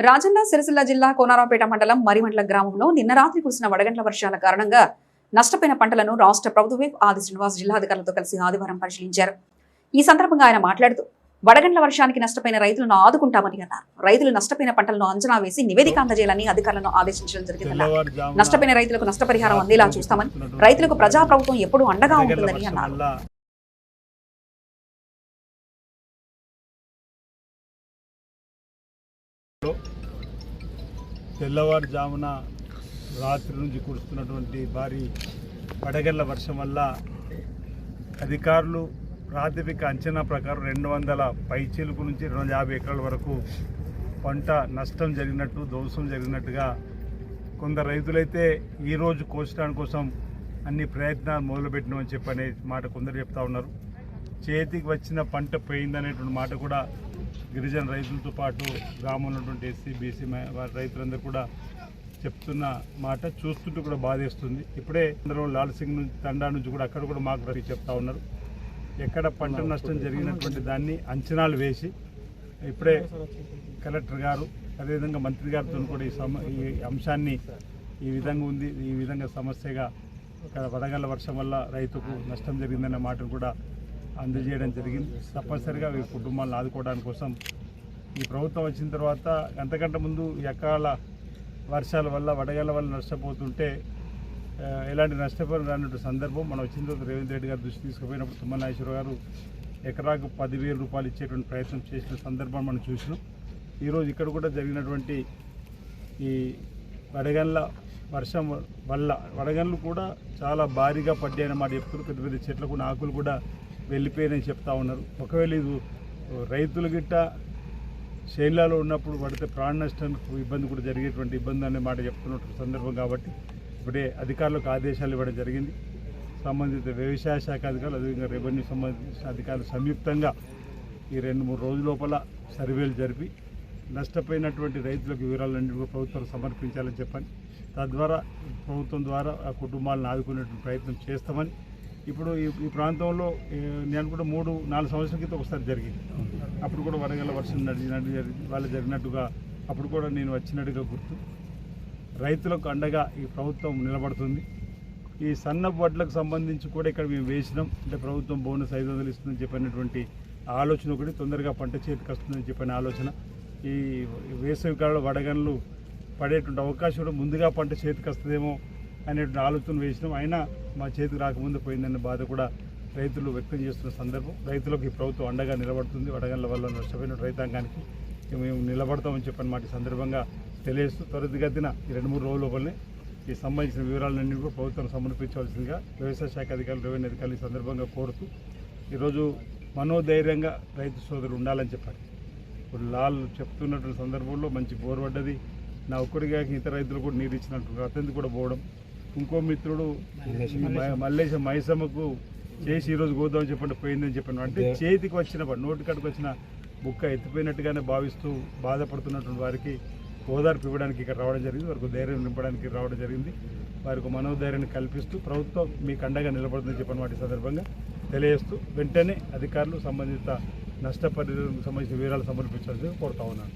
రాజన్న సిరిసిల్ల జిల్లా కోనరావుపేట మండలం మరిమండల గ్రామంలో నిన్న రాత్రి కురిసిన వడగండ్ల వర్షాల కారణంగా నష్టపోయిన పంటలను రాష్ట్ర ప్రభుత్వ విప్ ఆది శ్రీనివాస్ జిల్లాధికారులతో కలిసి ఆదివారం పరిశీలించారు. ఈ సందర్భంగా ఆయన మాట్లాడుతూ వడగండ్ల వర్షానికి నష్టపోయిన రైతులను ఆదుకుంటామని అన్నారు. రైతులు నష్టపోయిన పంటలను అంచనా వేసి నివేదిక అందజేయాలని అధికారులను ఆదేశించడం జరిగిందన్నారు. నష్టపోయిన రైతులకు నష్టపరిహారం అందేలా చూస్తామని, రైతులకు ప్రజాప్రభుత్వం ఎప్పుడూ అండగా ఉంటుందని అన్నారు. తెల్లవారుజామున రాత్రి నుంచి కురుస్తున్నటువంటి భారీ వడగళ్ల వర్షం వల్ల అధికారులు ప్రాథమిక అంచనా ప్రకారం 200 పైచీలకు నుంచి 250 ఎకరాల వరకు పంట నష్టం జరిగినట్టు, ధ్వంసం జరిగినట్టుగా కొందరు రైతులైతే ఈరోజు కోసడానికి కోసం అన్ని ప్రయత్నాలు మొదలుపెట్టినామని చెప్పనే మాట కొందరు చెప్తా ఉన్నారు. చేతికి వచ్చిన పంట పోయిందనేటువంటి మాట కూడా గిరిజన రైతులతో పాటు గ్రామంలో ఉన్నటువంటి ఎస్సీ బీసీ రైతులందరూ కూడా చెప్తున్న మాట చూస్తుంటే కూడా బాధేస్తుంది. ఇప్పుడే అందరూ లాల్ సింగ్ నుంచి తండా నుంచి కూడా అక్కడ కూడా మాకు చెప్తా ఉన్నారు. ఎక్కడ పంట నష్టం జరిగినటువంటి దాన్ని అంచనాలు వేసి ఇప్పుడే కలెక్టర్ గారు అదేవిధంగా మంత్రి గారితో కూడా ఈ అంశాన్ని ఈ విధంగా ఉంది, ఈ విధంగా సమస్యగా ఇక్కడ వడగళ్ల వర్షం వల్ల రైతుకు నష్టం జరిగిందనే మాటను కూడా అందజేయడం జరిగింది. తప్పనిసరిగా ఈ కుటుంబాలను ఆదుకోవడానికి కోసం ఈ ప్రభుత్వం వచ్చిన తర్వాత అంతకంటే ముందు ఎకాల వర్షాల వల్ల వడగళ్ల వల్ల నష్టపోతుంటే ఎలాంటి నష్టపరిహారం అన్నట్టు సందర్భం మనం వచ్చిన తర్వాత రేవంత్ రెడ్డి గారు దృష్టి తీసుకుపోయినప్పుడు తుమ్మల నాగేశ్వర గారు ఎకరాకు 10,000 రూపాయలు ఇచ్చేటువంటి ప్రయత్నం చేసిన సందర్భం మనం చూసినాం. ఈరోజు ఇక్కడ కూడా జరిగినటువంటి ఈ వడగళ్ల వర్షం వల్ల వడగళ్ళు కూడా చాలా భారీగా పడ్డాయన్న మాట చెప్తున్నారు. పెద్ద పెద్ద చెట్లకు ఆకులు కూడా వెళ్ళిపోయాయని చెప్తా ఉన్నారు. ఒకవేళ ఇది రైతులు గిట్ట శైలాలో ఉన్నప్పుడు పడితే ప్రాణ నష్టానికి ఇబ్బంది కూడా జరిగేటువంటి ఇబ్బంది అనే మాట చెప్తున్నటువంటి సందర్భం కాబట్టి ఇప్పుడే అధికారులకు ఆదేశాలు ఇవ్వడం జరిగింది. సంబంధిత వ్యవసాయ శాఖ అధికారులు అదేవిధంగా రెవెన్యూ సంబంధించిన అధికారులు సంయుక్తంగా ఈ 2-3 రోజుల లోపల సర్వేలు జరిపి నష్టపోయినటువంటి రైతులకు వివరాలన్నీ కూడా ప్రభుత్వానికి సమర్పించాలని చెప్పని తద్వారా ప్రభుత్వం ద్వారా ఆ కుటుంబాలను ఆదుకునేటువంటి ప్రయత్నం చేస్తామని ఇప్పుడు ఈ ప్రాంతంలో నేను కూడా 3-4 సంవత్సరాల క్రితం ఒకసారి జరిగింది. అప్పుడు కూడా వడగళ్ల వర్షం వాళ్ళు జరిగినట్టుగా అప్పుడు కూడా నేను వచ్చినట్టుగా గుర్తు. రైతులకు అండగా ఈ ప్రభుత్వం నిలబడుతుంది. ఈ సన్నపు వడ్లకు సంబంధించి కూడా ఇక్కడ మేము వేసినాం. అంటే ప్రభుత్వం బోనస్ 500 ఇస్తుందని చెప్పినటువంటి ఆలోచన ఒకటి, తొందరగా పంట చేతికి వస్తుందని చెప్పిన ఆలోచన. ఈ వేసవికాలంలో వడగళ్ళు పడేటువంటి అవకాశం కూడా ముందుగా పంట చేతికి వస్తుందేమో అనేటువంటి ఆలోచన వేసినాం. అయినా మా చేతికి రాకముందు పోయిందనే బాధ కూడా రైతులు వ్యక్తం చేస్తున్న సందర్భం. రైతులకు ఈ ప్రభుత్వం అండగా నిలబడుతుంది. వడగళ్ల వల్ల నష్టపోయిన రైతాంగానికి మేము నిలబడతామని చెప్పిన మాట సందర్భంగా తెలియజేస్తూ త్వరితగతిన ఈ 2-3 రోజుల లోపలనే ఈ సంబంధించిన వివరాలన్నీ కూడా ప్రభుత్వం సమర్పించవలసిందిగా వ్యవసాయ శాఖ అధికారులు, రెవెన్యూ అధికారులు ఈ సందర్భంగా కోరుతూ ఈరోజు మనోధైర్యంగా రైతు సోదరులు ఉండాలని చెప్పారు. ఇప్పుడు లాల్ చెప్తున్నటువంటి సందర్భంలో మంచి బోర్ పడ్డది. నా ఒక్కడిగా ఇతర రైతులు కూడా నీరు ఇచ్చినట్టు అతనికి కూడా పోవడం, ఇంకో మిత్రుడు మల్లేశ మైసమ్మకు చేసి ఈరోజు గోదామని చెప్పండి పోయిందని చెప్పాను. అంటే చేతికి వచ్చిన నోటికాడికి వచ్చిన బుక్క ఎత్తిపోయినట్టుగానే భావిస్తూ బాధపడుతున్నటువంటి వారికి ఓదార్పు ఇవ్వడానికి ఇక్కడ రావడం జరిగింది. వారికి ధైర్యం నింపడానికి రావడం జరిగింది. వారికి మనోధైర్యాన్ని కల్పిస్తూ ప్రభుత్వం మీకు అండగా నిలబడుతుందని చెప్పిన వాటి సందర్భంగా తెలియజేస్తూ వెంటనే అధికారులు సంబంధిత నష్టపరిహారం సంబంధించిన వివరాలు సమర్పించాల్సి కోరుతా ఉన్నాను.